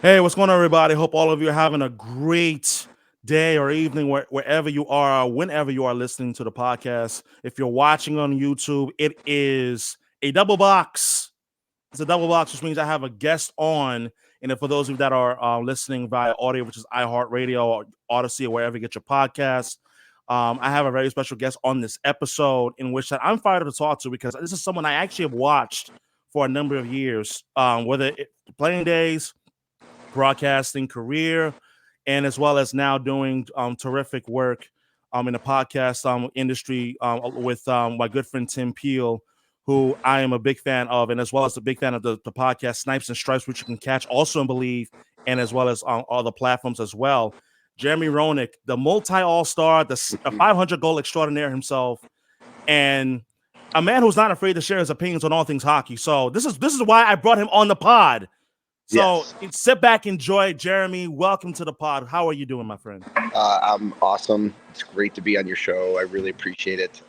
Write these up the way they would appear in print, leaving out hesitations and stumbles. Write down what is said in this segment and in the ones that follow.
Hey, what's going on, everybody? Hope all of you are having a great day or evening wherever you are, whenever you are listening to the podcast. If you're watching on YouTube, it is a double box. It's a double box, which means I have a guest on. And if for those of you that are listening via audio, which is iHeartRadio or Odyssey or wherever you get your podcasts, I have a very special guest on this episode in which that I'm fired up to talk to because this is someone I actually have watched for a number of years, whether playing days, broadcasting career, and as well as now doing terrific work in the podcast industry with my good friend Tim Peel, who I am a big fan of, and as well as a big fan of the podcast Snipes and Stripes, which you can catch also in Believe, and as well as on all the platforms as well. Jeremy Roenick, the multi-all-star, the 500 goal extraordinaire himself, and a man who's not afraid to share his opinions on all things hockey. So this is why I brought him on the pod. So Yes. sit back, enjoy. Jeremy, welcome to the pod. How are you doing, my friend? I'm awesome. It's great to be on your show. I really appreciate it.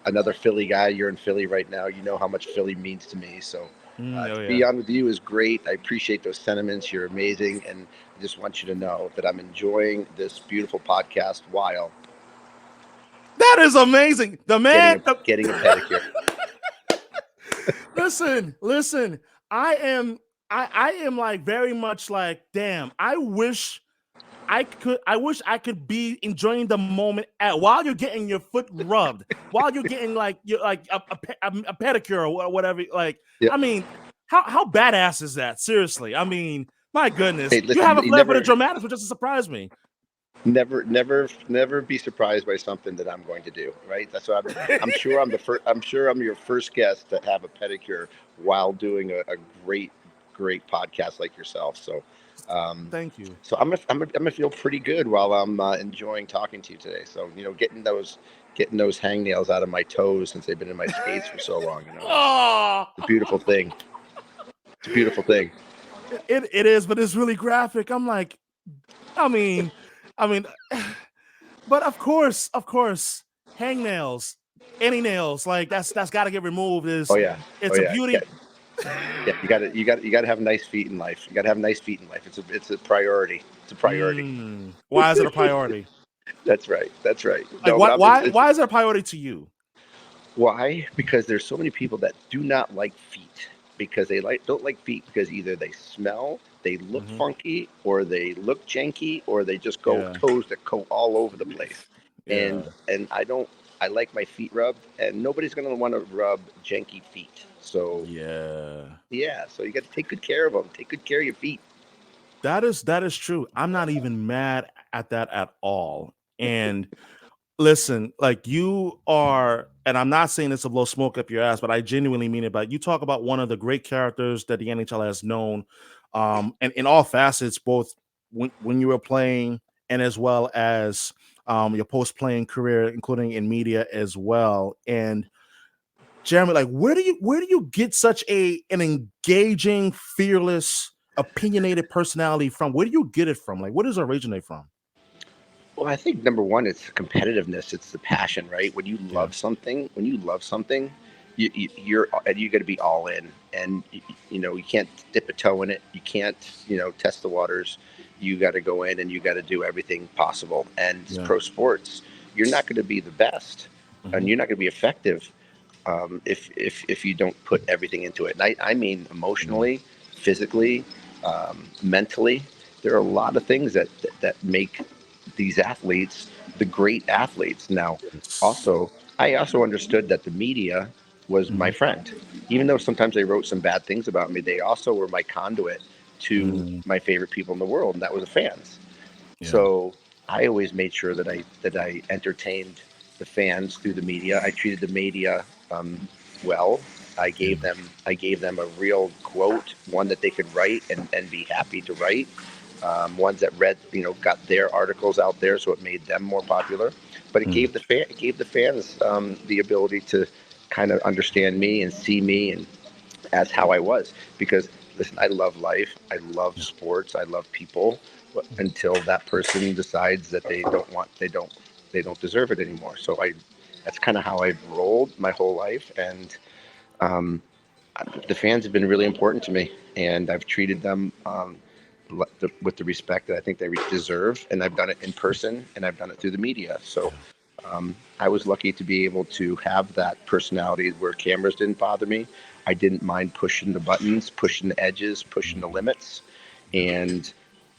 Another Philly guy. You're in Philly right now. You know how much Philly means to me. So to be on with you is great. I appreciate those sentiments. You're amazing. And I just want you to know that I'm enjoying this beautiful podcast while That is amazing. The man getting a pedicure. Listen. I am like very much like, damn, I wish I could be enjoying the moment while you're getting your foot rubbed, while you're getting like a pedicure or whatever. Like, Yep. I mean, how badass is that? Seriously, I mean, my goodness, Hey, listen, you have a you flair for the never- dramatics, which just surprised me. Never be surprised by something that I'm going to do. Right? That's what I'm sure I'm the first. I'm sure I'm your first guest to have a pedicure while doing a great podcast like yourself. So, Thank you. so I'm gonna feel pretty good while I'm enjoying talking to you today. So getting those hangnails out of my toes since they've been in my skates for so long. It's a beautiful thing. It's a beautiful thing. It is, but it's really graphic. I'm like, I mean, but of course, hangnails, any nails, like that's got to get removed. It's a beauty. Yeah, you got to have nice feet in life. You got to have nice feet in life. It's a priority. It's a priority. Why is it a priority? That's right. Like, why is it a priority to you? Why? Because there's so many people that do not like feet because they don't like feet because either they smell, they look funky, or they look janky, or they just go toes that go all over the place. Yeah. And I like my feet rubbed, and nobody's gonna want to rub janky feet. So so you got to take good care of them. Take good care of your feet. That is true. I'm not even mad at that at all. And listen, like you are, and I'm not saying this to blow smoke up your ass, but I genuinely mean it. But you talk about one of the great characters that the NHL has known, and in all facets, both when you were playing and as well as your post-playing career, including in media as well. And Jeremy, like, where do you get such an engaging, fearless, opinionated personality from? Where do you get it from? Like, where does it originate from? Well, I think number one, it's competitiveness. It's the passion, right? When you love something, you're got to be all in, and you can't dip a toe in it. You can't test the waters. You got to go in and you got to do everything possible. And pro sports, you're not going to be the best, and you're not going to be effective if you don't put everything into it. And I mean emotionally, physically, mentally. There are a lot of things that make these athletes the great athletes. Now, I also understood that the media was my friend. Even though sometimes they wrote some bad things about me, they also were my conduit to my favorite people in the world, and that was the fans. Yeah. So I always made sure that I entertained the fans through the media. I treated the media well. I gave them a real quote, one that they could write and be happy to write. Ones that read, got their articles out there, so it made them more popular. But it gave the fans the ability to kind of understand me and see me and as how I was. Because listen, I love life, I love sports, I love people. Until that person decides that they don't deserve it anymore. So that's kind of how I've rolled my whole life, and the fans have been really important to me, and I've treated them with the respect that I think they deserve. And I've done it in person, and I've done it through the media. So I was lucky to be able to have that personality where cameras didn't bother me. I didn't mind pushing the buttons, pushing the edges, pushing the limits, and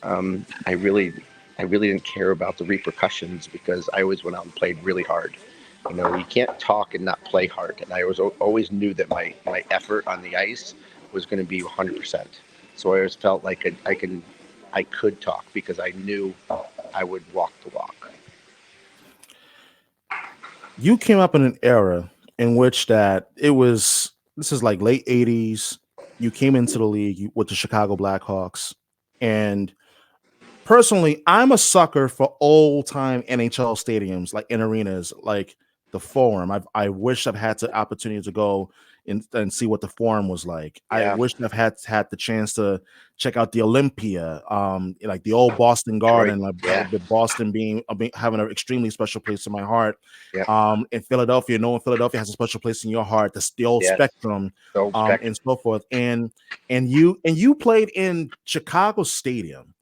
I really didn't care about the repercussions because I always went out and played really hard. You can't talk and not play hard, and I always knew that my effort on the ice was going to be 100%. So I always felt like I could talk because I knew I would walk the walk. You came up in an era in which that it was this is like late 80s. You came into the league with the Chicago Blackhawks, and personally, I'm a sucker for old time NHL stadiums, like in arenas, like the Forum. I wish I've had the opportunity to go and see what the Forum was like. I Yeah, wish I've had the chance to check out the Olympia, like the old Boston Detroit. Garden, like Yeah, with Boston being having an extremely special place in my heart. yeah, In Philadelphia, knowing Philadelphia has a special place in your heart, the old yes. Spectrum, So spectrum. and so forth. And you played in Chicago Stadium.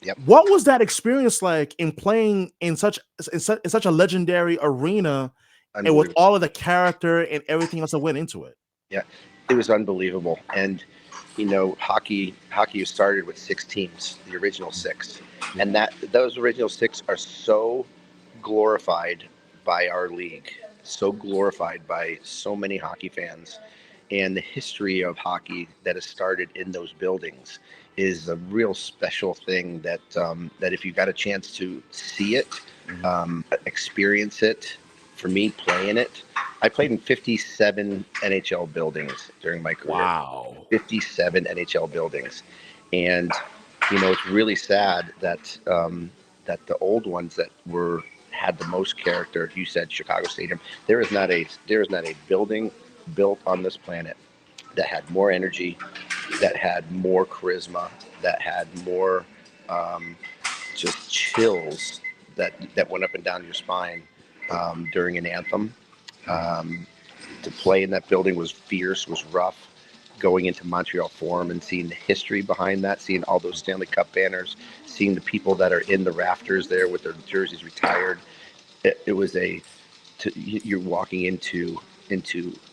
Yep, What was that experience like in playing in such a legendary arena and with unbelievable. all of the character and everything else that went into it? Yeah, it was unbelievable. And hockey started with 6 teams, the original six, Yep. and that those original six are so glorified by our league, so glorified by so many hockey fans, and the history of hockey that has started in those buildings is a real special thing that if you got a chance to see it, Mhm. experience it, for me playing it, I played in 57 NHL buildings during my career. Wow. 57 NHL buildings, and it's really sad that the old ones that were had the most character. You said Chicago Stadium. There is not a building built on this planet that had more energy, that had more charisma, that had more um, just chills that went up and down your spine during an anthem. Um, to play in that building was fierce, was rough. Going into Montreal Forum and seeing the history behind that, seeing all those Stanley Cup banners, seeing the people that are in the rafters there with their jerseys retired, it was you're walking into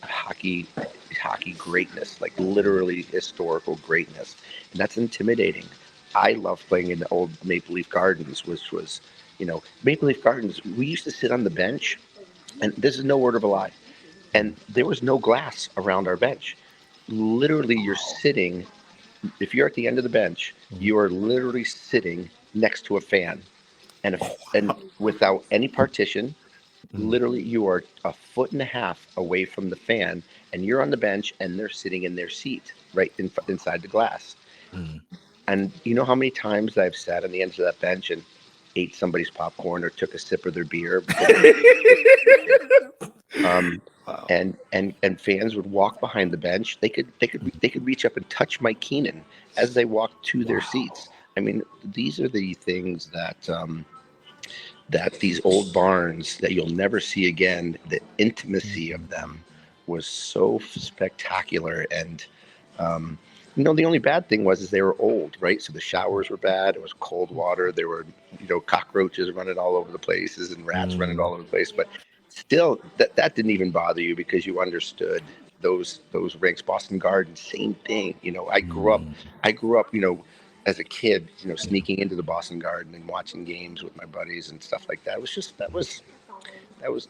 hockey greatness, like literally historical greatness, and that's intimidating. I love playing in the old Maple Leaf Gardens, which was, Maple Leaf Gardens. We used to sit on the bench, and this is no word of a lie, and there was no glass around our bench. Literally, you're sitting. If you're at the end of the bench, Mhm. you are literally sitting next to a fan, and without any partition. Mhm. Literally, you are a foot and a half away from the fan, and you're on the bench, and they're sitting in their seat right inside the glass. Mhm. And you know how many times I've sat on the end of that bench and ate somebody's popcorn or took a sip of their beer because um, Wow. and fans would walk behind the bench. They could reach up and touch Mike Keenan as they walked to their Wow. seats. I mean, these are the things that these old barns that you'll never see again, the intimacy of them was so spectacular. And um, the only bad thing was is they were old, right? So the showers were bad. It was cold water. There were cockroaches running all over the places and rats running Mm. all over the place. But still, that didn't even bother you because you understood those rinks. Boston Garden, same thing. I grew up. Mm. I grew up. As a kid, Yeah. sneaking into the Boston Garden and watching games with my buddies and stuff like that. It was just that was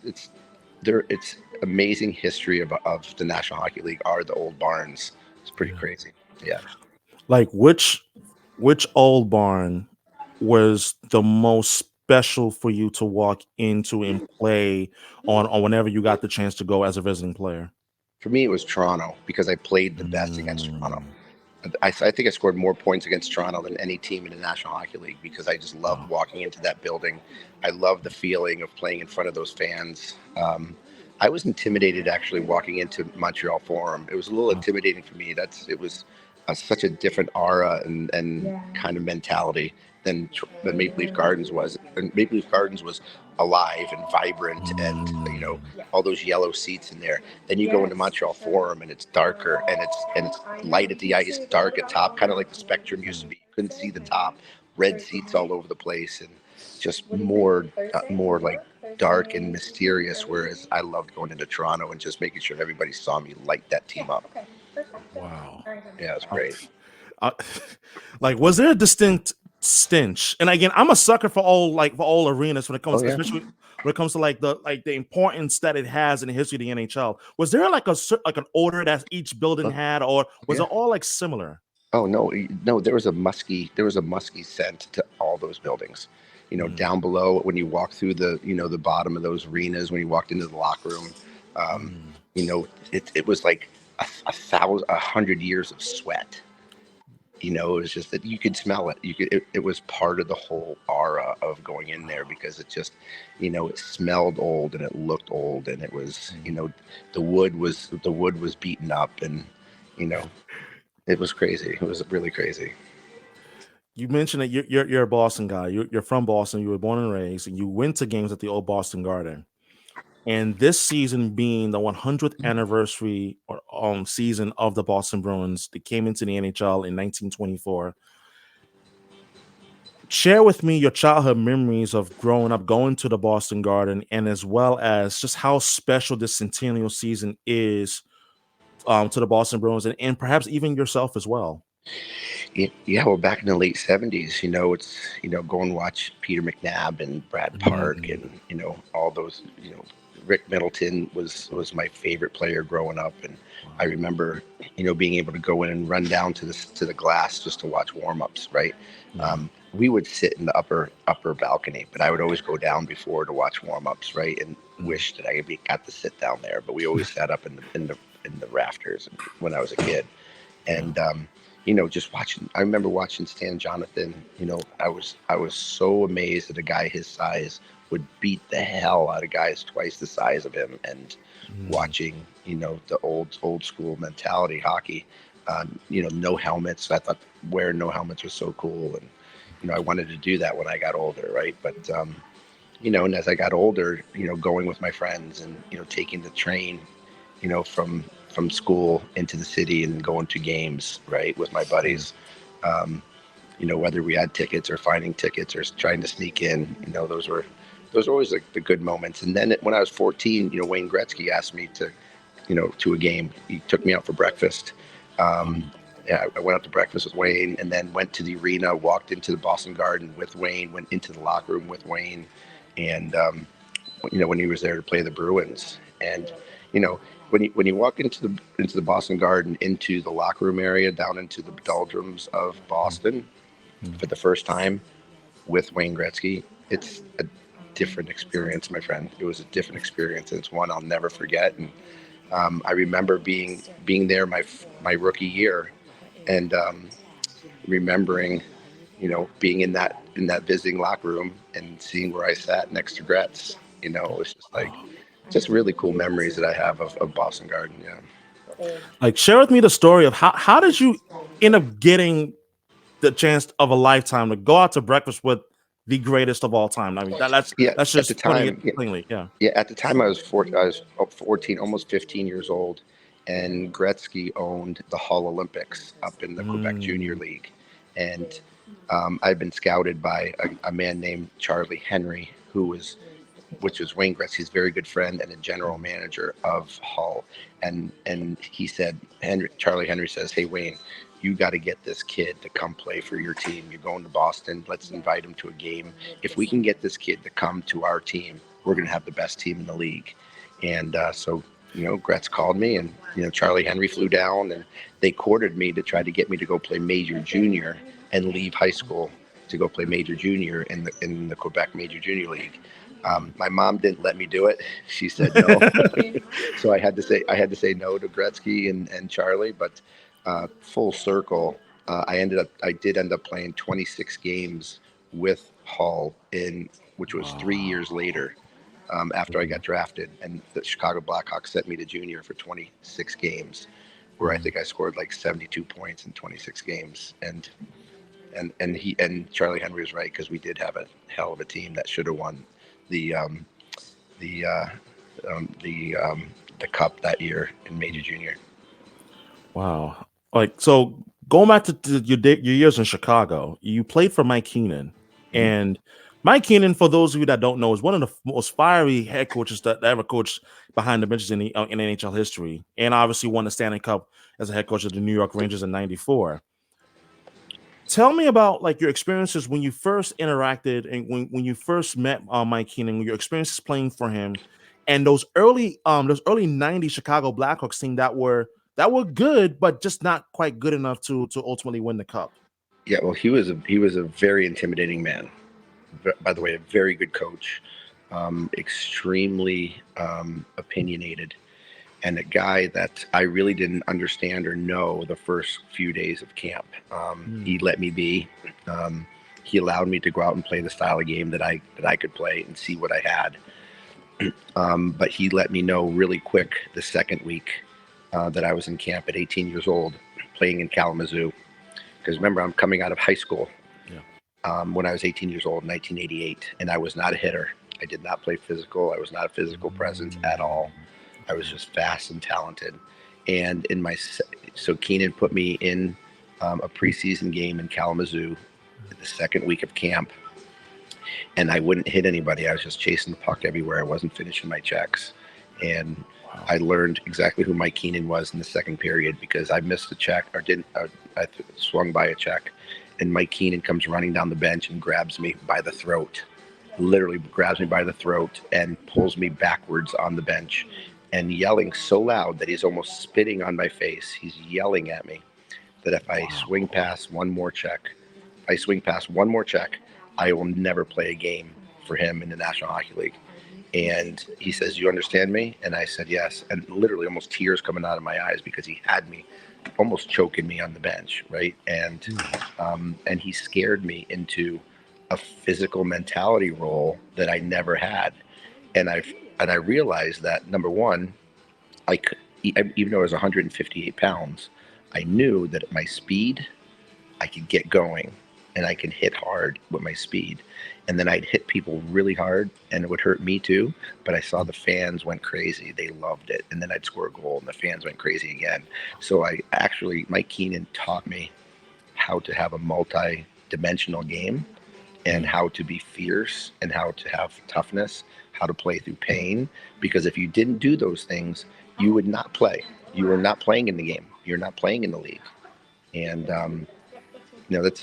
it's amazing history of the National Hockey League are the old barns. It's pretty Yeah. crazy. Yeah. Like which old barn was the most special for you to walk into and play on whenever you got the chance to go as a visiting player? For me, it was Toronto because I played the best against Toronto. Mm. I think I scored more points against Toronto than any team in the National Hockey League because I just loved Wow. walking into that building. I loved the feeling of playing in front of those fans. I was intimidated actually walking into Montreal Forum. It was a little Wow. intimidating for me. It was such a different aura and kind of mentality than Maple Leaf Gardens was. And Maple Leaf Gardens was alive and vibrant, and Mm, all those yellow seats in there. Then you go into Montreal Forum, and it's darker, and it's light at the ice, dark at top, kind of like the Spectrum used to be. You couldn't see the top. Red seats all over the place, and just more like dark and mysterious. Whereas I loved going into Toronto and just making sure everybody saw me light that team up. wow. Yeah, it was Uh, great. uh, like, was there a distinct stench? And again, I'm a sucker for all arenas when it Oh comes, yeah. especially when it comes to the importance that it has in the history of the NHL. Was there like like an odor that each building Oh, had, or was it yeah. all like similar? Oh no, no. There was a musky scent to all those buildings. Mm, Down below when you walk through the bottom of those arenas, when you walked into the locker room, um, mm. it was like a 100 years of sweat. It was just that you could smell it. It was part of the whole aura of going in there because it smelled old and it looked old and it was, Mm. the wood was beaten up and, you know, it was crazy. It was really crazy. You mentioned that you're a Boston guy. You're from Boston. You were born and raised, and you went to games at the old Boston Garden. And this season being the 100th anniversary or season of the Boston Bruins, they came into the NHL in 1924. Share with me your childhood memories of growing up, going to the Boston Garden, and as well as just how special this centennial season is to the Boston Bruins, and perhaps even yourself as well. Yeah, well, back in the late '70s, it's go and watch Peter McNabb and Brad Park Mm, and all those. Rick Middleton was my favorite player growing up, and I wow. remember being able to go in and run down to the glass just to watch warm-ups. Right, Yeah. we would sit in the upper balcony, but I would always go down before to watch warm-ups. Right, and Mm, wish that got to sit down there, but we always sat up in the rafters when I was a kid, yeah. and just watching. I remember watching Stan Jonathan. I was so amazed that a guy his size would beat the hell out of guys twice the size of him, and Mm, watching the old school mentality hockey. No helmets. I thought wearing no helmets was so cool, and I wanted to do that when I got older, right? But and as I got older, going with my friends and taking the train from school into the city and going to games, right, with my mm, buddies. Um, whether we had tickets or finding tickets or trying to sneak in, those were always like the good moments. And then when I was 14, Wayne Gretzky asked me to a game. He took me out for breakfast. Um, mm, yeah, I went out to breakfast with Wayne, and then went to the arena, walked into the Boston Garden with Wayne, went into the locker room with Wayne, and when he was there to play the Bruins. And you know when you walk into the Boston Garden, into the locker room area, down into the doldrums of mm, Boston mm. for the first time with Wayne Gretzky, it's a different experience, my friend. It was a different experience, and it's one I'll never forget. And I remember being there my rookie year, and remembering being in that visiting locker room and seeing where I sat next to Gretz. It was just really cool memories that I have of Boston Garden. Yeah. Like, share with me the story of how did you end up getting the chance of a lifetime to go out to breakfast with the greatest of all time? I mean, Yeah. that's At the just putting it time, yeah, plainly. Yeah. yeah. At the time, I was 14, almost 15 years old, and Gretzky owned the Hull Olympics up in the Quebec Junior Mm, League, and I'd been scouted by a man named Charlie Henry, which was Wayne Gretzky's very good friend and a general mm, manager of Hull. And he said, Charlie Henry says, "Hey Wayne, you got to get this kid to come play for your team. You're going to Boston. Let's invite him to a game. If we can get this kid to come to our team, we're going to have the best team in the league." And so Gretz called me, and Charlie Henry flew down, and they courted me to try to get me to go play major junior and leave high school to go play major junior in the Quebec Major Junior League. My mom didn't let me do it. She said no, so I had to say no to Gretzky and Charlie. But full circle, I did end up playing 26 games with Hull which was 3 years wow. later, after I got drafted, and the Chicago Blackhawks sent me to junior for 26 games. where I think I scored like 72 points in 26 games. And Charlie Henry was right, because we did have a hell of a team that should have won the the uh, um, the um, the cup that year in Major Junior. Wow. Like, so going back to your years in Chicago, you played for Mike Keenan. Mhm. And Mike Keenan, for those of you that don't know, is one of the most fiery head coaches that ever coached behind the benches in NHL history. And obviously won the Stanley Cup as a head coach of the New York Rangers in 94. Tell me about like your experiences when you first interacted and when you first met Mike Keenan, your experiences playing for him, and those early '90s Chicago Blackhawks team that were good, but just not quite good enough to ultimately win the cup. Yeah, well, he was a very intimidating man. By the way, a very good coach, extremely opinionated, and a guy that I really didn't understand or know the first few days of camp. He Mm. let me be. Um, he allowed me to go out and play the style of game that I could play and see what I had. But he let me know really quick the second week that I was in camp at 18 years old, playing in Kalamazoo. Because remember, I'm coming out of high school Yeah. when I was 18 years old in 1988, and I was not a hitter. I did not play physical. I was not a physical presence at all. I was Okay. just fast and talented. And so Keenan put me in a preseason game in Kalamazoo, the second week of camp, and I wouldn't hit anybody. I was just chasing the puck everywhere. I wasn't finishing my checks, and Wow. I learned exactly who Mike Keenan was in the second period, because I missed a check, or didn't. Swung by a check, and Mike Keenan comes running down the bench and grabs me by the throat, literally grabs me by the throat and pulls me backwards on the bench, and yelling so loud that he's almost spitting on my face. He's yelling at me that if I Wow. swing past one more check, I will never play a game for him in the National Hockey League. And he says, "You understand me?" And I said, "Yes." And literally almost tears coming out of my eyes, because he had me almost choking me on the bench, right? Mm. And he scared me into a physical mentality role that I never had. And I realized that, number one, I could, even though I was 158 pounds, I knew that at my speed, I could get going, and I can hit hard with my speed. And then I'd hit people really hard, and it would hurt me too. But I saw the fans went crazy. They loved it. And then I'd score a goal, and the fans went crazy again. So Mike Keenan taught me how to have a multi-dimensional game, and Yeah. how to be fierce, and how to have toughness, how to play through pain. Because if you didn't do those things, you would not play. You were not playing in the game. You're not playing in the league. And it's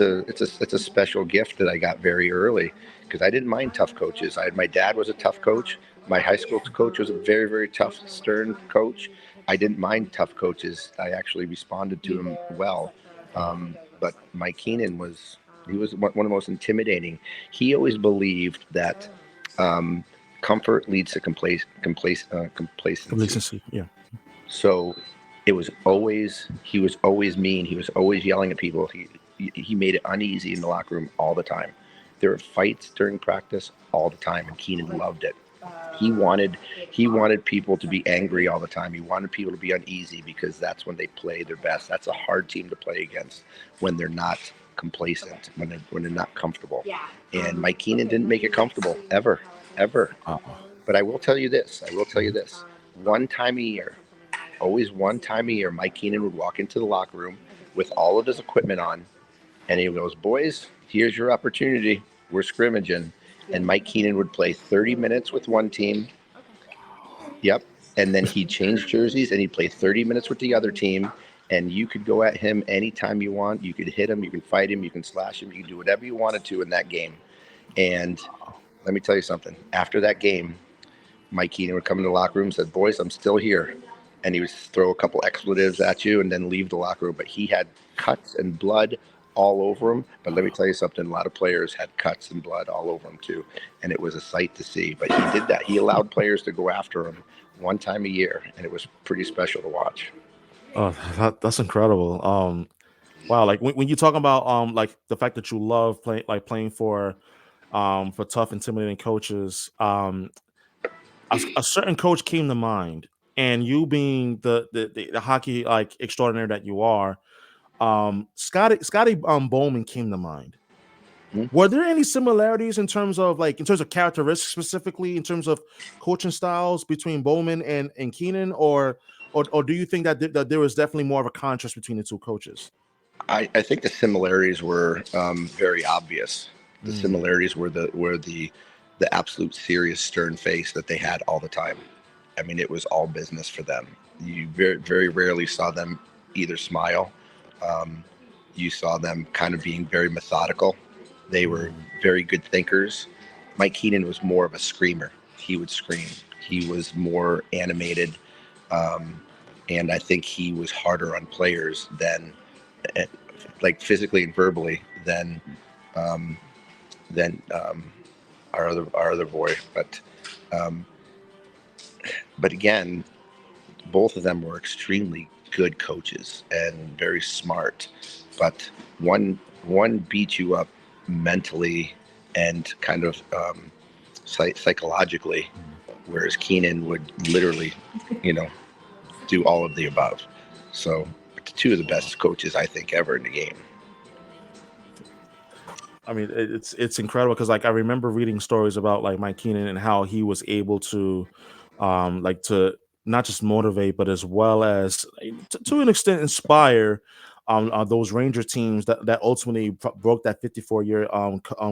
a special gift that I got very early, because I didn't mind tough coaches. My dad was a tough coach. My high school coach was a very, very tough, stern coach. I didn't mind tough coaches. I actually responded to him well. Wow. But Mike Keenan he was one of the most intimidating. He always believed that um, comfort leads to complacency. Complacency. Yeah. So he was always mean. He was always yelling at people. He made it uneasy in the locker room all the time. There were fights during practice all the time, and Keenan loved it. He wanted he wanted people to be angry all the time. He wanted people to be uneasy, because that's when they play their best. That's a hard team to play against, when they're not complacent, when they're not comfortable. And Mike Keenan didn't make it comfortable, ever, ever. Wow. But I will tell you this. I will tell you Mhm. this. One time a year, always one time a year, Mike Keenan would walk into the locker room with all of his equipment on, and he goes, "Boys, here's your opportunity. We're scrimmaging." And Mike Keenan would play 30 minutes with one team. Yep. And then he'd change jerseys, and he'd play 30 minutes with the other team. And you could go at him anytime you want. You could hit him, you can fight him, you can slash him, you can do whatever you wanted to in that game. And let me tell you something. After that game, Mike Keenan would come in the locker room and said, "Boys, I'm still here." And he would throw a couple expletives at you and then leave the locker room. But he had cuts and blood all over him. But let me tell you something, a lot of players had cuts and blood all over them too. And it was a sight to see. But he did that. He allowed players to go after him one time a year. And it was pretty special to watch. Oh, that's incredible. Wow, like when you talk about like the fact that you love playing for tough, intimidating coaches, a certain coach came to mind, and you being the hockey like extraordinaire that you are, Scotty Bowman came to mind. Mhm. Were there any similarities in terms of characteristics, specifically in terms of coaching styles between Bowman and Keenan, or do you think that that there was definitely more of a contrast between the two coaches? I think the similarities were very obvious. The Mm, similarities were the absolute serious stern face that they had all the time. I mean, it was all business for them. You very rarely saw them either smile. Um, you saw them kind of being very methodical. They were mm, very good thinkers. Mike Keenan was more of a screamer. He would scream. He was more animated, um, and I think he was harder on players than, eh, like physically and verbally, um, than our other boy. Um, but again, both of them were extremely good coaches and very smart, but one beat you up mentally and kind of psychologically, mm. whereas Keenan would literally, you know, do all of the above. So two of the Wow. best coaches I think ever in the game. I mean, it's incredible because like I remember reading stories about like Mike Keenan and how he was able to, like to not just motivate but as well as to an extent inspire, those Ranger teams that ultimately broke that 54-year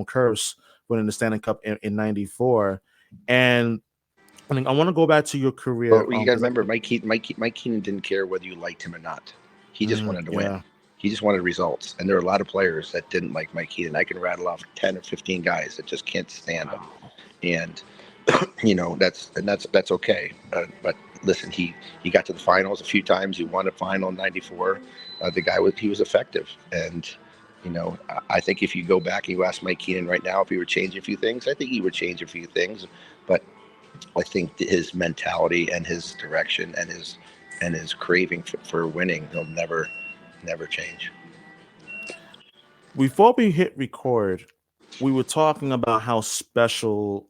curse winning the Stanley Cup in '94, and I mean I want to go back to your career, But you got to 'cause remember, Mike Keenan didn't care whether you liked him or not. He just wanted to win. yeah. He just wanted results. And there are a lot of players that didn't like Mike Keenan. I can rattle off 10 or 15 guys that just can't stand him. Wow. And that's okay. But listen, he got to the finals a few times. He won a final in '94. He was effective. And I think if you go back and you ask Mike Keenan right now if he would change a few things, I think he would change a few things. But I think his mentality and his direction and his craving for winning, he'll never change. Before we hit record, we were talking about how special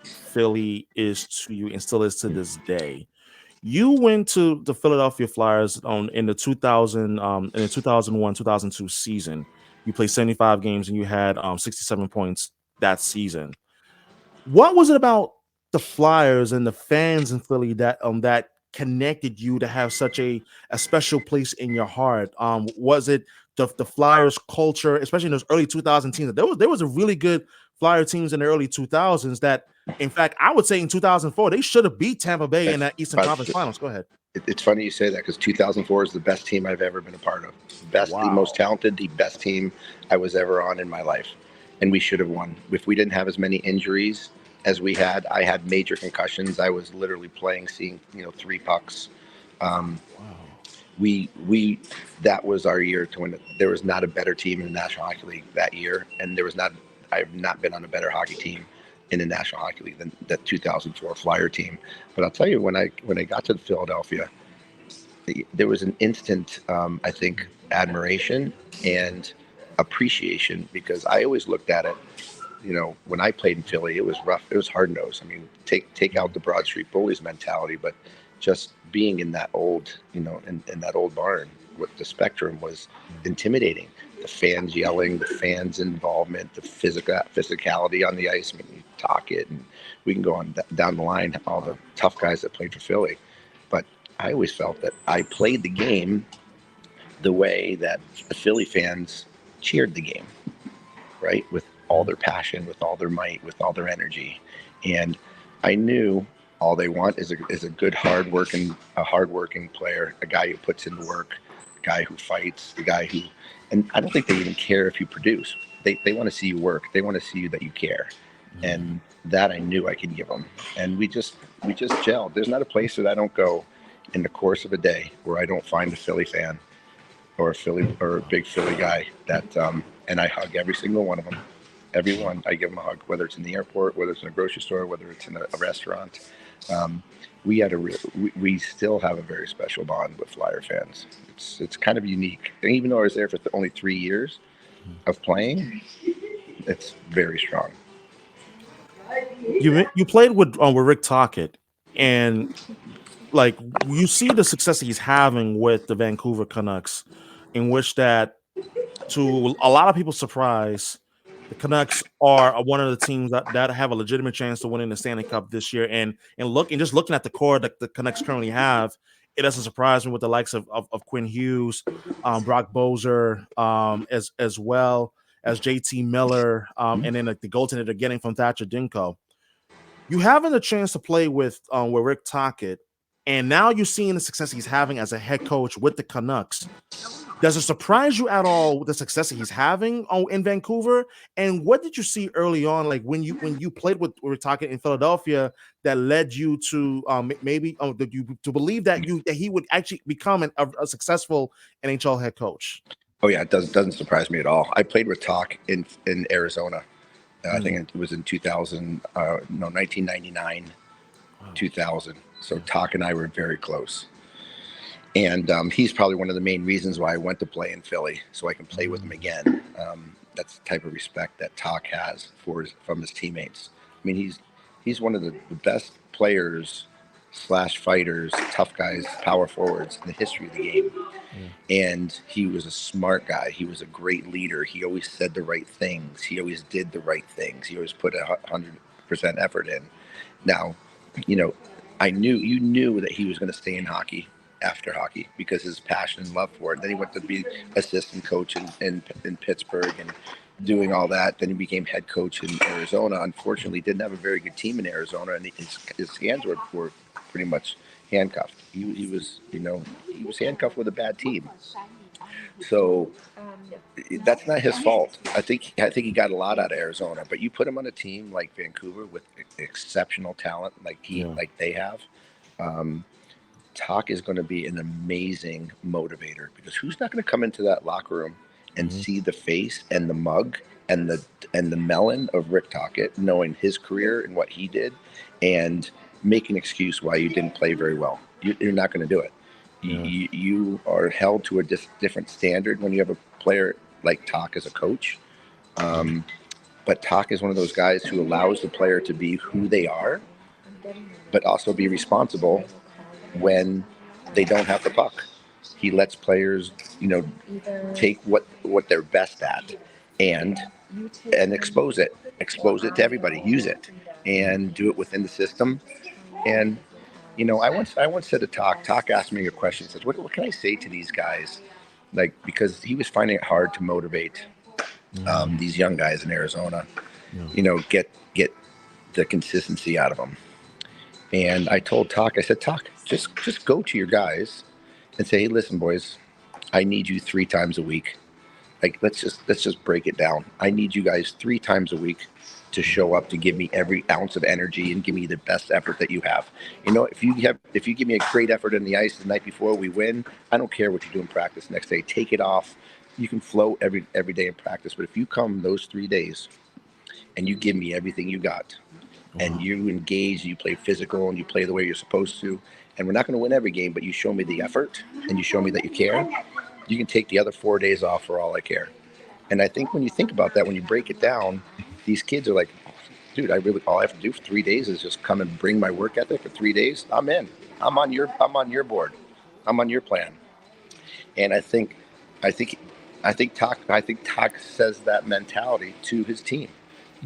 Philly is to you and still is to this day. You went to the Philadelphia Flyers on in the 2001 2002 season. You played 75 games and you had 67 points that season. What was it about the Flyers and the fans in Philly that connected you to have such a special place in your heart? Was it the Flyers culture, especially in those early 2000 teams? There was a really good Flyer teams in the early 2000s that, in fact, I would say in 2004 they should have beat Tampa Bay in That's, that Eastern but Conference Finals. Go ahead. it's funny you say that because 2004 is the best team I've ever been a part of. The most Wow. talented, the best team I was ever on in my life, and we should have won if we didn't have as many injuries as we had. I had major concussions. I was literally playing, seeing three pucks. Um, Wow. we that was our year to win it. There was not a better team in the National Hockey League that year, and there was not. I have not been on a better hockey team in the National Hockey League than that 2004 Flyer team. But I'll tell you, when I got to Philadelphia, there was an instant, I think, admiration and appreciation because I always looked at it. When I played in Philly, it was rough. It was hard nosed. I mean, take out the Broad Street Bullies mentality, but just being in that old, in that old barn with the Spectrum was intimidating. The fans yelling, the fans' involvement, the physicality on the ice. I mean, you talk it, and we can go on down the line. All the tough guys that played for Philly, but I always felt that I played the game the way that the Philly fans cheered the game, right? With all their passion, with all their might, with all their energy. And I knew all they want is a good hardworking player, a guy who puts in the work, a guy who fights, a guy who, and I don't think they even care if you produce. They want to see you work. They want to see that you care. Mhm. And that I knew I could give them. And we just gelled. There's not a place that I don't go in the course of a day where I don't find a Philly fan or a big Philly guy and I hug every single one of them. Everyone, I give them a hug, whether it's in the airport, whether it's in a grocery store, whether it's in a restaurant. Um, we still have a very special bond with Flyer fans. It's kind of unique, and even though I was there for only 3 years of playing, it's very strong. You played with Rick Tocchet, and like you see the success he's having with the Vancouver Canucks, in which that, to a lot of people's surprise, the Canucks are one of the teams that have a legitimate chance to win in the Stanley Cup this year. And just looking at the core that the Canucks currently have, it doesn't surprise me with the likes of Quinn Hughes, Brock Boser, as well as JT Miller, and then like the goaltender they're getting from Thatcher Dinko. You having a chance to play with Rick Tocchet, and now you're seeing the success he's having as a head coach with the Canucks. Does it surprise you at all with the success that he's having in Vancouver? And what did you see early on, like when you played with Tocchet in Philadelphia, that led you to maybe to believe that he would actually become a successful NHL head coach? Oh yeah, it doesn't surprise me at all. I played with Talk in Arizona. I think it was in 1999, 2000. So Talk and I were very close. And he's probably one of the main reasons why I went to play in Philly, so I can play with him again. That's the type of respect that Talk has from his teammates. I mean, he's one of the best players / fighters, tough guys, power forwards in the history of the game. And he was a smart guy. He was a great leader. He always said the right things. He always did the right things. He always put 100% effort in. Now, you knew that he was going to stay in hockey after hockey because his passion and love for it. Then he went to be assistant coach in Pittsburgh and doing all that. Then he became head coach in Arizona. Unfortunately, didn't have a very good team in Arizona, and his hands were pretty much handcuffed. He was handcuffed with a bad team. So that's not his fault. I think he got a lot out of Arizona, but you put him on a team like Vancouver with exceptional talent like they have. Talk is going to be an amazing motivator, because who's not going to come into that locker room and see the face and the mug and the melon of Rick Tocchet, knowing his career and what he did, and make an excuse why you didn't play very well. You're not going to do it. Yeah. You are held to a different standard when you have a player like Talk as a coach. But Talk is one of those guys who allows the player to be who they are, but also be responsible when they don't have the puck. He lets players, take what they're best at and expose it to everybody, use it, and do it within the system. And I once said to Talk asked me a question. He says, what can I say to these guys? Like, because he was finding it hard to motivate these young guys in Arizona, get the consistency out of them. And I told Talk, I said, Talk, just go to your guys and say, hey, listen, boys, I need you 3 times a week. Like, let's just break it down. I need you guys 3 times a week to show up, to give me every ounce of energy and give me the best effort that you have. If you give me a great effort in the ice the night before we win, I don't care what you do in practice the next day. Take it off. You can flow every day in practice. But if you come those 3 days and you give me everything you got, and you engage, and you play physical, and you play the way you're supposed to, and we're not going to win every game, but you show me the effort and you show me that you care, you can take the other 4 days off for all I care. And I think when you think about that, when you break it down, these kids are like, dude, all I have to do for 3 days is just come and bring my work ethic for 3 days. I'm in. I'm on your board. I'm on your plan. And I think Talk says that mentality to his team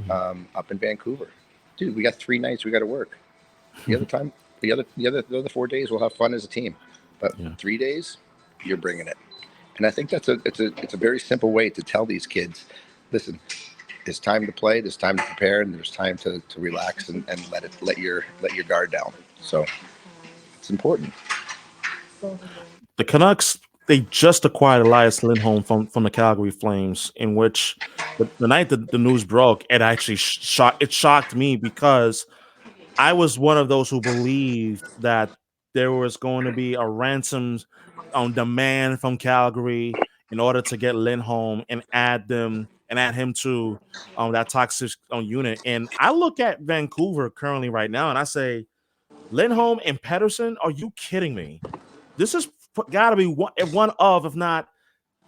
up in Vancouver. Dude, we got 3 nights we got to work. The other 4 days we'll have fun as a team, but 3 days, you're bringing it. And I think it's a very simple way to tell these kids, listen, it's time to play, there's time to prepare, and there's time to relax and let your guard down. So it's important. The Canucks, they just acquired Elias Lindholm from the Calgary Flames, in which the night that the news broke, it actually shocked me, because I was one of those who believed that there was going to be a ransom on demand from Calgary in order to get Lindholm and add him to that toxic unit. And I look at Vancouver currently right now, and I say, Lindholm and Pedersen, are you kidding me? This has got to be one of, if not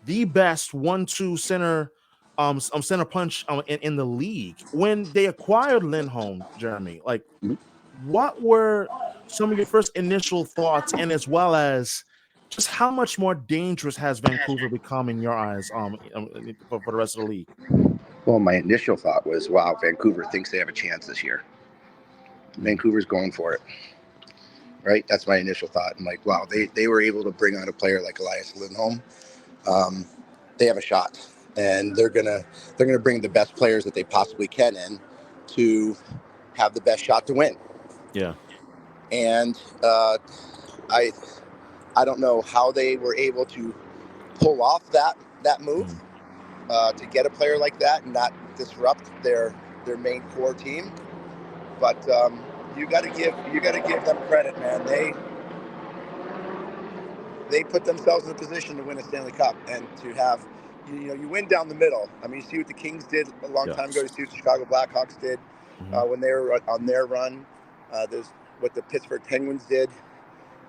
the best 1-2 center center punch in the league. When they acquired Lindholm, Jeremy, like, what were some of your first initial thoughts, and as well as just how much more dangerous has Vancouver become in your eyes, for the rest of the league? Well, my initial thought was, wow, Vancouver thinks they have a chance this year. Vancouver's going for it, right? That's my initial thought. I'm like, wow, they were able to bring on a player like Elias Lindholm. They have a shot, and they're gonna bring the best players that they possibly can in to have the best shot to win. Yeah. And I don't know how they were able to pull off that move to get a player like that and not disrupt their main core team. But you got to give them credit, man. They put themselves in a position to win a Stanley Cup and to have, you win down the middle. I mean, you see what the Kings did a long time ago. You see what the Chicago Blackhawks did when they were on their run. There's what the Pittsburgh Penguins did.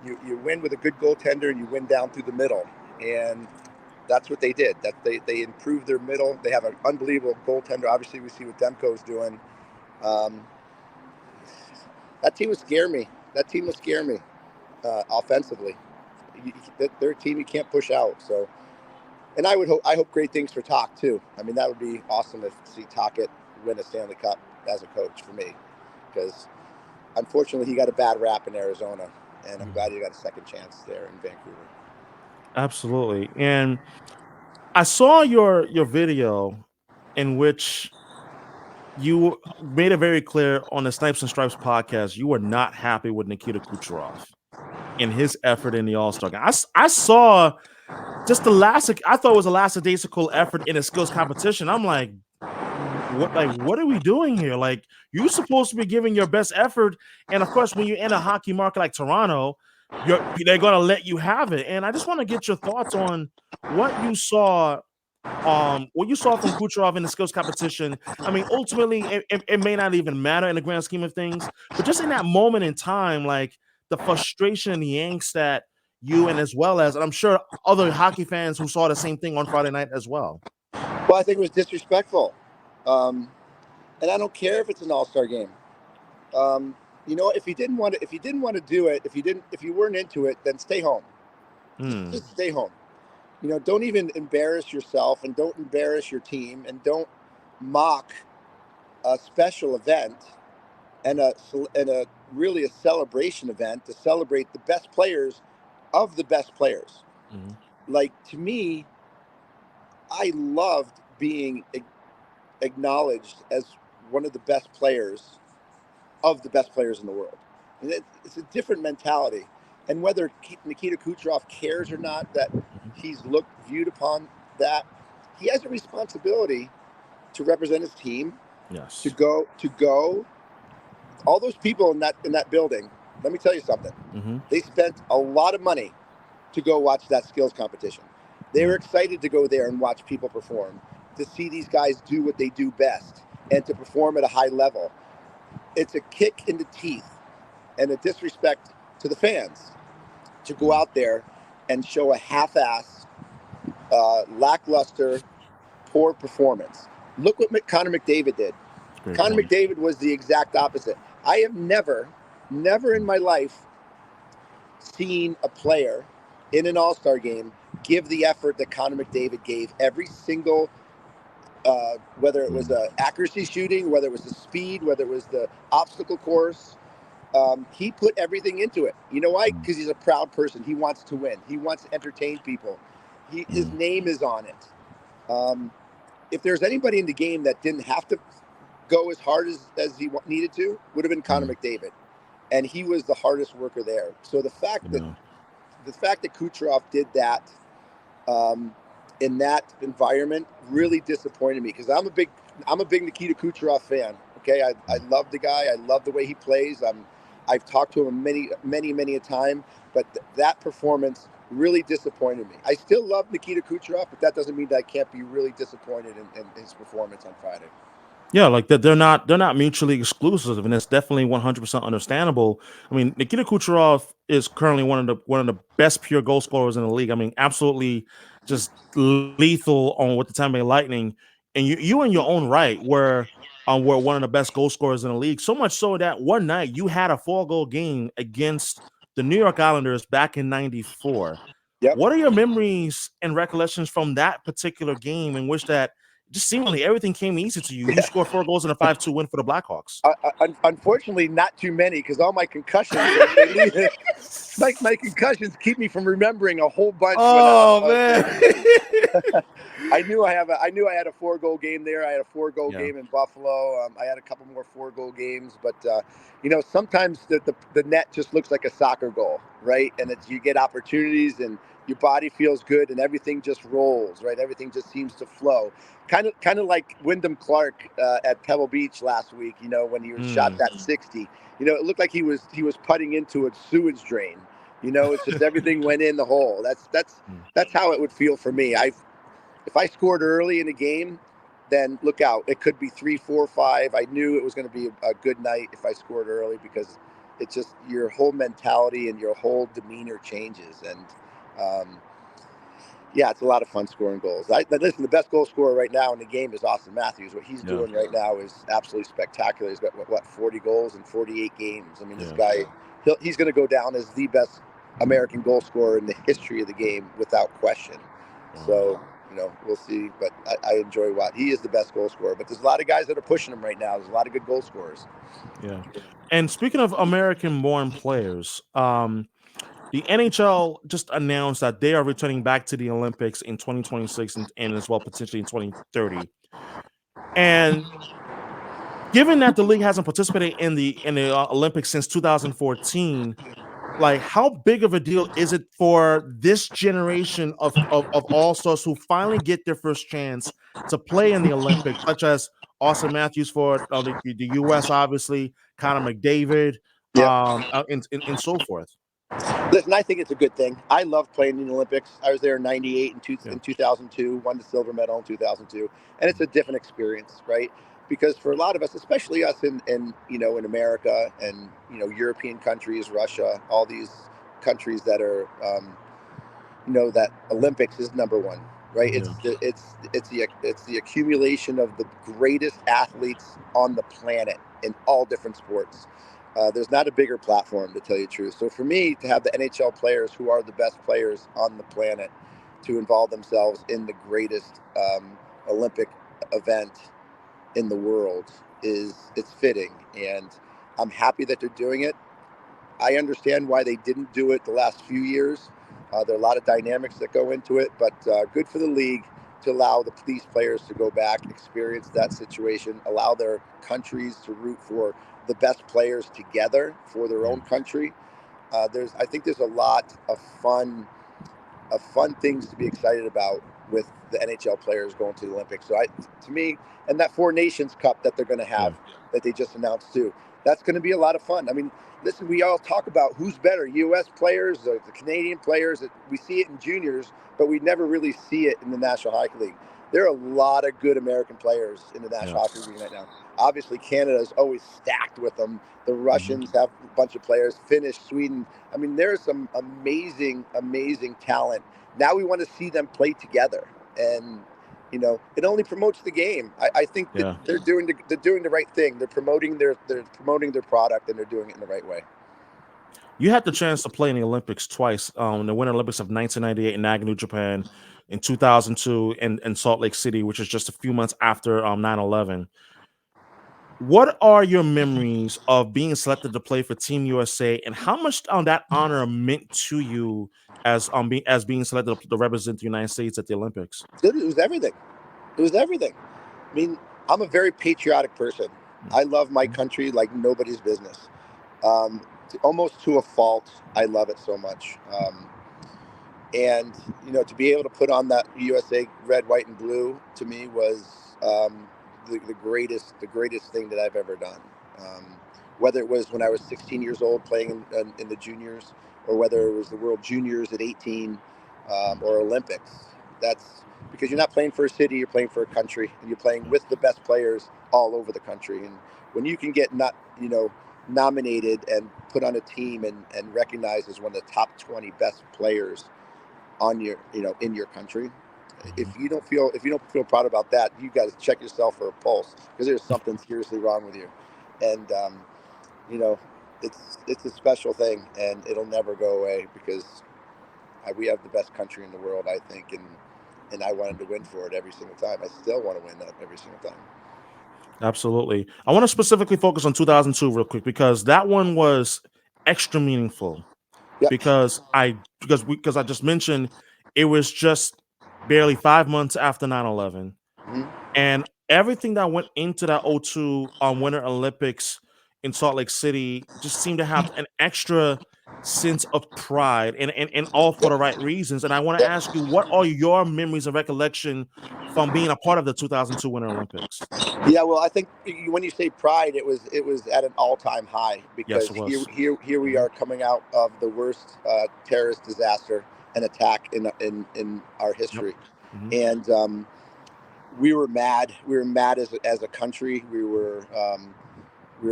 You win with a good goaltender and you win down through the middle. And that's what they did. That they improved their middle. They have an unbelievable goaltender. Obviously, we see what Demko's doing. That team will scare me. Offensively. They're a team you can't push out. So, and I hope great things for Talk too. I mean, that would be awesome to see Talkett win a Stanley Cup as a coach for me, because unfortunately he got a bad rap in Arizona, and I'm glad he got a second chance there in Vancouver. Absolutely. And I saw your video in which you made it very clear on the Snipes and Stripes podcast you were not happy with Nikita Kucherov in his effort in the All-Star game. I saw just I thought it was a lackadaisical effort in a skills competition. I'm like, what are we doing here? Like, you're supposed to be giving your best effort, and of course, when you're in a hockey market like Toronto, they're gonna let you have it. And I just want to get your thoughts on what you saw. What you saw from Kucherov in the skills competition. I mean, ultimately, it may not even matter in the grand scheme of things, but just in that moment in time, like the frustration and the angst that you and as well as, and I'm sure other hockey fans who saw the same thing on Friday night as well. Well, I think it was disrespectful, and I don't care if it's an all-star game. If you didn't want to do it, if you weren't into it, then stay home. Just stay home. Don't even embarrass yourself, and don't embarrass your team, and don't mock a special event and a really a celebration event to celebrate the best players of the best players. Like, to me, I loved being acknowledged as one of the best players of the best players in the world. And it's a different mentality. And whether Nikita Kucherov cares or not that he's viewed upon that, he has a responsibility to represent his team. Yes. To go. All those people in that building. Let me tell you something. They spent a lot of money to go watch that skills competition. They were excited to go there and watch people perform, to see these guys do what they do best, and to perform at a high level. It's a kick in the teeth and a disrespect to the fans to go out there and show a half-ass, lackluster, poor performance. Look what Connor McDavid did. Connor McDavid was the exact opposite. I have never in my life seen a player in an all-star game give the effort that Connor McDavid gave every single, whether it was the accuracy shooting, whether it was the speed, whether it was the obstacle course. He put everything into it. You know why? Because he's a proud person. He wants to win. He wants to entertain people. His name is on it. If there's anybody in the game that didn't have to go as hard as he needed to, would have been Connor McDavid. And he was the hardest worker there. So the fact that Kucherov did that in that environment really disappointed me, because I'm a big Nikita Kucherov fan. Okay, I love the guy. I love the way he plays. I've talked to him many a time, but that performance really disappointed me. I still love Nikita Kucherov, but that doesn't mean that I can't be really disappointed in his performance on Friday. Yeah, like that they're not mutually exclusive, and it's definitely 100% understandable. I mean, Nikita Kucherov is currently one of the best pure goal scorers in the league. I mean, absolutely just lethal on with the Tampa Bay Lightning, and you in your own right were were one of the best goal scorers in the league. So much so that one night you had a 4-goal game against the New York Islanders back in '94. Yep. What are your memories and recollections from that particular game in which that just seemingly everything came easy to you? You scored 4 goals in a 5-2 win for the Blackhawks. Unfortunately, not too many, because all my concussions, my concussions keep me from remembering a whole bunch. Oh man! I knew I had a 4-goal game there. I had a 4-goal game in Buffalo. I had a couple more 4-goal games, but sometimes the net just looks like a soccer goal, right? And you get opportunities, and your body feels good, and everything just rolls, right? Everything just seems to flow. Kind of like Wyndham Clark at Pebble Beach last week. When he was shot that 60. It looked like he was putting into a sewage drain. It's just everything went in the hole. That's how it would feel for me. If I scored early in a game, then look out. It could be 3, 4, 5. I knew it was going to be a good night if I scored early, because it's just your whole mentality and your whole demeanor changes. And it's a lot of fun scoring goals. Listen, the best goal scorer right now in the game is Austin Matthews. What he's doing right now is absolutely spectacular. He's got 40 goals in 48 games. I mean, this guy, he's going to go down as the best American goal scorer in the history of the game without question. So, we'll see. But I enjoy he is the best goal scorer. But there's a lot of guys that are pushing him right now. There's a lot of good goal scorers. Yeah. And speaking of American-born players, the NHL just announced that they are returning back to the Olympics in 2026 and as well potentially in 2030. And given that the league hasn't participated in the Olympics since 2014, like how big of a deal is it for this generation of all-stars who finally get their first chance to play in the Olympics, such as Austin Matthews for the U.S., obviously, Connor McDavid, and so forth. Listen, I think it's a good thing. I love playing in the Olympics. I was there in '98 and in 2002, won the silver medal in 2002, and it's a different experience, right? Because for a lot of us, especially us in America and European countries, Russia, all these countries that are that Olympics is number one, right? Yeah. It's the accumulation of the greatest athletes on the planet in all different sports. There's not a bigger platform, to tell you the truth. So for me to have the NHL players, who are the best players on the planet, to involve themselves in the greatest Olympic event in the world, it's fitting, and I'm happy that they're doing it. I understand why they didn't do it the last few years. There are a lot of dynamics that go into it, but good for the league to allow these players to go back, experience that situation, allow their countries to root for the best players together for their own country. I think there's a lot of fun things to be excited about with the NHL players going to the Olympics. So to me, and that Four Nations Cup that they're going to have, that they just announced too, that's going to be a lot of fun. I mean, listen, we all talk about who's better, U.S. players or the Canadian players. We see it in juniors, but we never really see it in the National Hockey League. There are a lot of good American players in the National Hockey League right now. Obviously, Canada is always stacked with them. The Russians have a bunch of players, Finnish, Sweden. I mean, there's some amazing, amazing talent. Now we want to see them play together, and it only promotes the game. I think that they're doing the right thing. They're promoting their product, and they're doing it in the right way. You had the chance to play in the Olympics twice. The Winter Olympics of 1998 in Nagano, Japan, in 2002 in Salt Lake City, which is just a few months after 9/11. What are your memories of being selected to play for Team USA, and how much that honor meant to you as being selected to represent the United States at the Olympics? It was everything. It was everything. I mean, I'm a very patriotic person. I love my country like nobody's business. Almost to a fault. I love it so much. And to be able to put on that USA red, white, and blue, to me was the greatest thing that I've ever done. Whether it was when I was 16 years old playing in the juniors, or whether it was the World Juniors at 18, or Olympics. That's because you're not playing for a city, you're playing for a country, and you're playing with the best players all over the country. And when you can get nominated and put on a team and recognized as one of the top 20 best players on your in your country, If you don't feel proud about that, you got to check yourself for a pulse, because there's something seriously wrong with you. And you know, it's a special thing, and it'll never go away, because we have the best country in the world, I think, and I wanted to win for it every single time. I still want to win that every single time. Absolutely. I want to specifically focus on 2002 real quick, because that one was extra meaningful. Yep. Because I just mentioned it was just barely 5 months after 9/11, Mm-hmm. and everything that went into that '02 Winter Olympics in Salt Lake City just seemed to have an extra sense of pride, and all for Yep. the right reasons. And I want to Yep. ask you, what are your memories and recollection from being a part of the 2002 Winter Olympics? Yeah, well, I think when you say pride, it was at an all-time high, Yes, because it here was. here we are coming out of the worst terrorist disaster and attack in our Yep. history, Hmm. and we were mad. We were mad as a country. We were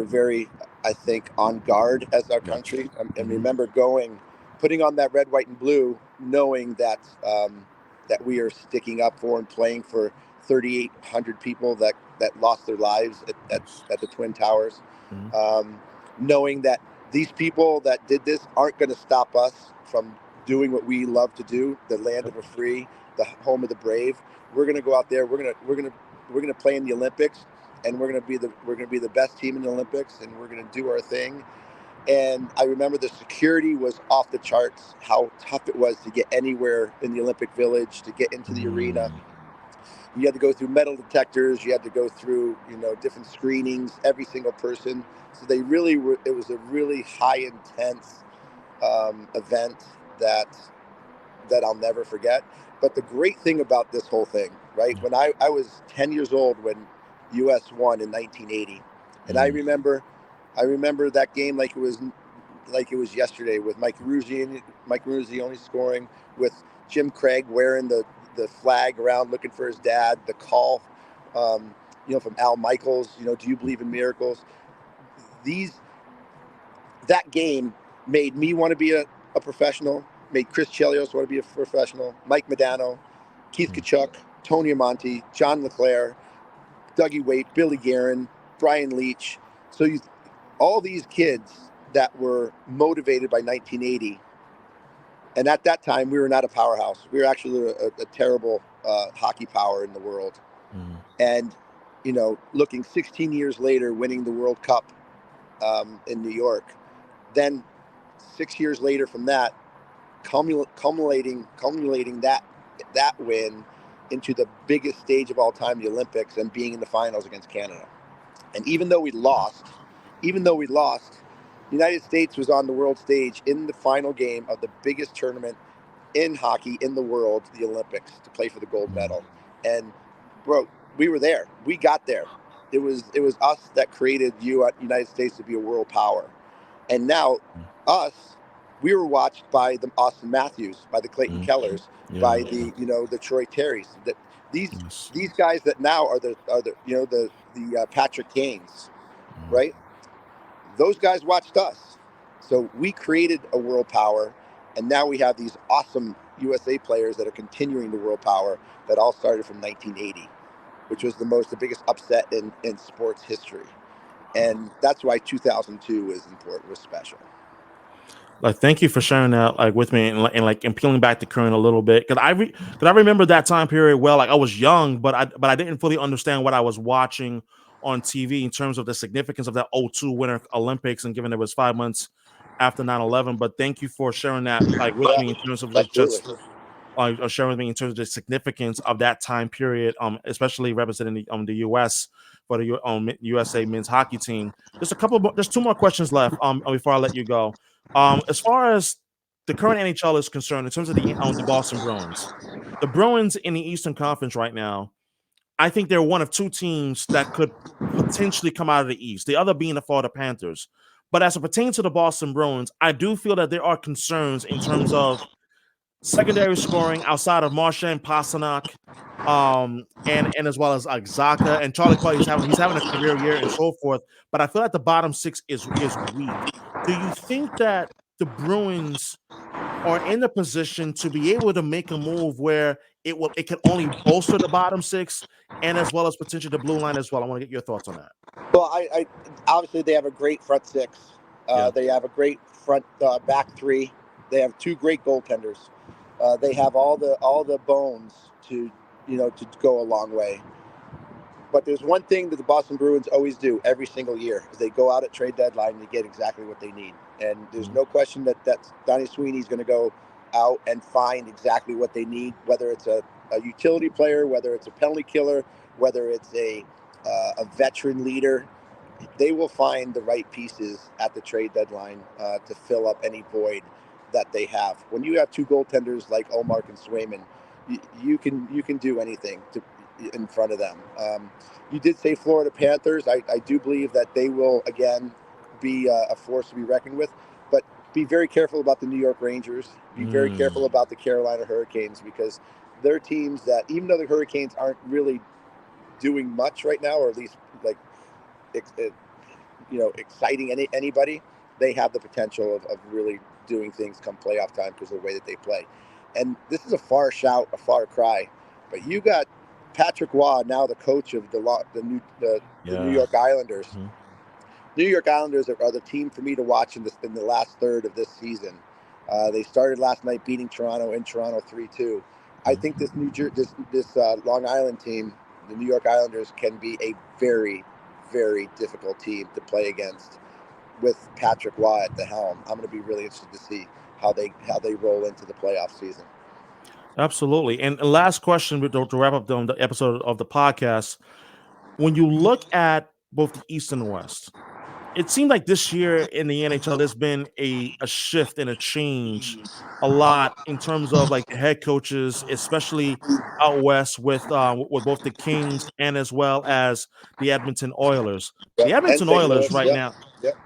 very, I think, on guard as our Yes. country. And Hmm. remember putting on that red, white, and blue, knowing that we are sticking up for and playing for 3,800 people that lost their lives Yes. at the Twin Towers. Hmm. Um, Knowing that these people that did this aren't going to stop us from doing what we love to do, the land Yep. of the free, the home of the brave. We're going to go out there. We're gonna play in the Olympics, and we're gonna be the best team in the Olympics, and we're gonna do our thing. And I remember the security was off the charts. How tough it was to get anywhere in the Olympic Village, to get into the arena. Mm. You had to go through metal detectors. You had to go through different screenings. Every single person. So they really were. It was a really high intense event that that I'll never forget. But the great thing about this whole thing, right? When I was 10 years old when US won in 1980. And Mm. I remember that game like it was yesterday, with Mike Ruzioni scoring, with Jim Craig wearing the flag around looking for his dad, the call from Al Michaels, do you believe in miracles? These That game made me want to be a professional, made Chris Chelios want to be a professional, Mike Modano, Keith Mm. Kachuk, Tony Amonte, John LeClaire, Dougie Waite, Billy Guerin, Brian Leach. So all these kids that were motivated by 1980. And at that time, we were not a powerhouse. We were actually a terrible hockey power in the world. Mm. And, looking 16 years later, winning the World Cup in New York. Then 6 years later from that, culminating that win into the biggest stage of all time, the Olympics, and being in the finals against Canada. And even though we lost, the United States was on the world stage in the final game of the biggest tournament in hockey in the world, the Olympics, to play for the gold Mm. medal. And bro, we were there. We got there. It was us that created United States to be a world power. And now Mm. us, we were watched by the Austin Matthews, by the Clayton Mm. Kellers, by Yeah. the Troy Terrys. That these Yes. these guys that now are the Patrick Kanes, Mm. right? Those guys watched us. So we created a world power, and now we have these awesome USA players that are continuing the world power that all started from 1980, which was the biggest upset in sports history. And that's why 2002 was important, was special. Like, thank you for sharing that, like, with me, and peeling back the curtain a little bit, because I remember that time period well. Like, I was young, but I didn't fully understand what I was watching on TV in terms of the significance of that '02 Winter Olympics, and given it was 5 months after 9/11. But thank you for sharing that, like, with Yeah, me in terms of absolutely. just sharing with me in terms of the significance of that time period, especially representing the U.S. for the USA men's hockey team. There's two more questions left, before I let you go. As far as the current NHL is concerned, in terms of the Boston Bruins, the Bruins in the Eastern Conference right now, I think they're one of two teams that could potentially come out of the East. The other being the Florida Panthers. But as it pertains to the Boston Bruins, I do feel that there are concerns in terms of secondary scoring outside of Marchand, Pasternak, and as well as like Zaka and Charlie Clay. He's having a career year and so forth. But I feel like the bottom six is weak. Do you think that the Bruins are in the position to be able to make a move where it can only bolster the bottom six and as well as potentially the blue line as well. I want to get your thoughts on that. Well, I obviously they have a great front six. Yeah. They have a great front back three. They have two great goaltenders. They have all the bones to to go a long way. But there's one thing that the Boston Bruins always do every single year is they go out at trade deadline and they get exactly what they need. And there's no question that Donnie Sweeney's going to go out and find exactly what they need, whether it's a utility player, whether it's a penalty killer, whether it's a veteran leader. They will find the right pieces at the trade deadline to fill up any void that they have. When you have two goaltenders like Ullmark and Swayman, you can do anything in front of them. You did say Florida Panthers. I do believe that they will again be a force to be reckoned with, but be very careful about the New York Rangers. Be very careful about the Carolina Hurricanes, because they're teams that, even though the Hurricanes aren't really doing much right now, or at least like exciting anybody, they have the potential of really doing things come playoff time because of the way that they play. And this is a far shout, a far cry, but you got Patrick Waugh, now the coach of the New York Islanders. Mm-hmm. New York Islanders are the team for me to watch in the last third of this season. They started last night beating Toronto in Toronto 3-2. I think this Long Island team, the New York Islanders, can be a very, very difficult team to play against with Patrick Waugh at the helm. I'm going to be really interested to see how they roll into the playoff season. Absolutely. And last question to wrap up the episode of the podcast. When you look at both the East and West, it seemed like this year in the NHL, there's been a shift and a change a lot in terms of like the head coaches, especially out west with both the Kings and as well as the Edmonton Oilers. The Edmonton Oilers right now,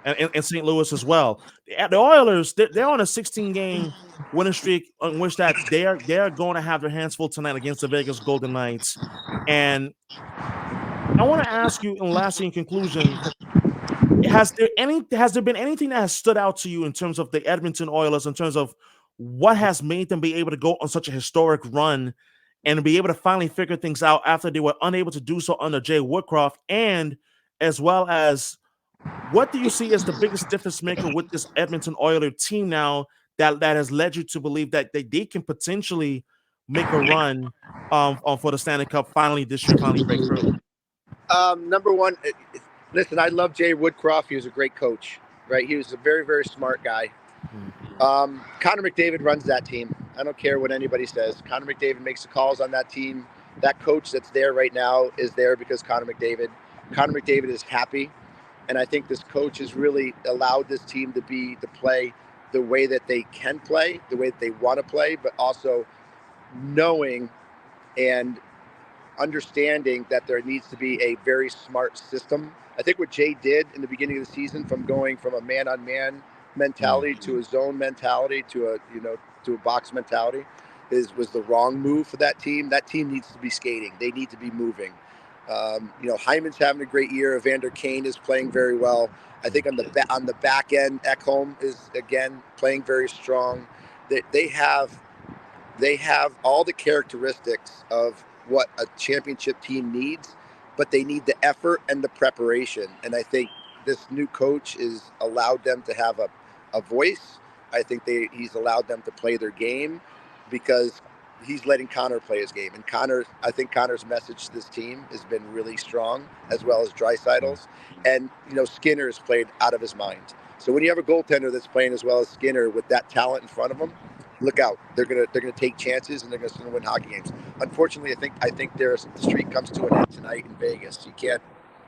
and St. Louis as well. The Oilers, they're on a 16-game winning streak on which that they're going to have their hands full tonight against the Vegas Golden Knights. And I want to ask you, and lastly, in conclusion, has there been anything that has stood out to you in terms of the Edmonton Oilers, in terms of what has made them be able to go on such a historic run and be able to finally figure things out after they were unable to do so under Jay Woodcroft? And as well as, what do you see as the biggest difference maker with this Edmonton Oilers team now that has led you to believe that they can potentially make a run for the Stanley Cup finally this year, finally break through? Number one, listen, I love Jay Woodcroft. He was a great coach, right? He was a very, very smart guy. Connor McDavid runs that team. I don't care what anybody says. Connor McDavid makes the calls on that team. That coach that's there right now is there because Connor McDavid is happy. And I think this coach has really allowed this team to play the way that they can play, the way that they want to play, but also knowing and understanding that there needs to be a very smart system. I think what Jay did in the beginning of the season, from going from a man-on-man mentality to a zone mentality to a box mentality, was the wrong move for that team. That team needs to be skating. They need to be moving. Hyman's having a great year. Evander Kane is playing very well. I think on the back end, Ekholm is again playing very strong. They have all the characteristics of what a championship team needs, but they need the effort and the preparation. And I think this new coach has allowed them to have a voice. I think he's allowed them to play their game because he's letting Connor play his game. And I think Connor's message to this team has been really strong, as well as Draisaitl's. And, Skinner has played out of his mind. So when you have a goaltender that's playing as well as Skinner with that talent in front of him, look out. They're gonna take chances, and they're gonna win hockey games. Unfortunately, I think the streak comes to an end tonight in Vegas. You can't.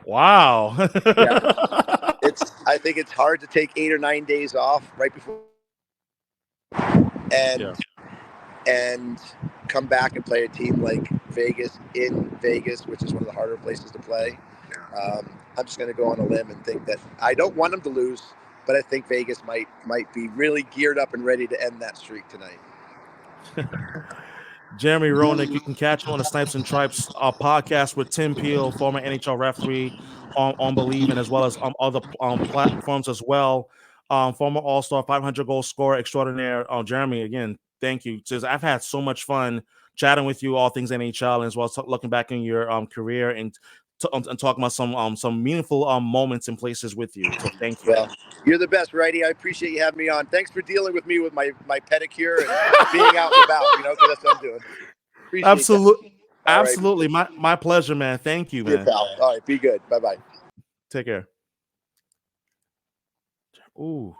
Wow. I think it's hard to take 8 or 9 days off right before and come back and play a team like Vegas in Vegas, which is one of the harder places to play. I'm just going to go on a limb and think that I don't want them to lose, but I think Vegas might be really geared up and ready to end that streak tonight. Jeremy Roenick, you can catch him on the Snipes and Stripes podcast with Tim Peel, former NHL referee on Believe, and as well as other platforms as well. Former All-Star 500 goal scorer extraordinaire. Jeremy, again, Thank you. Because I've had so much fun chatting with you, all things NHL, and as well as looking back in your career and talking about some meaningful moments and places with you. So thank you. Well, you're the best, Righty. I appreciate you having me on. Thanks for dealing with me with my pedicure and being out and about, because that's what I'm doing. Appreciate Absolutely. that. Absolutely. My pleasure, man. Thank you, man. All right. Be good. Bye-bye. Take care. Ooh.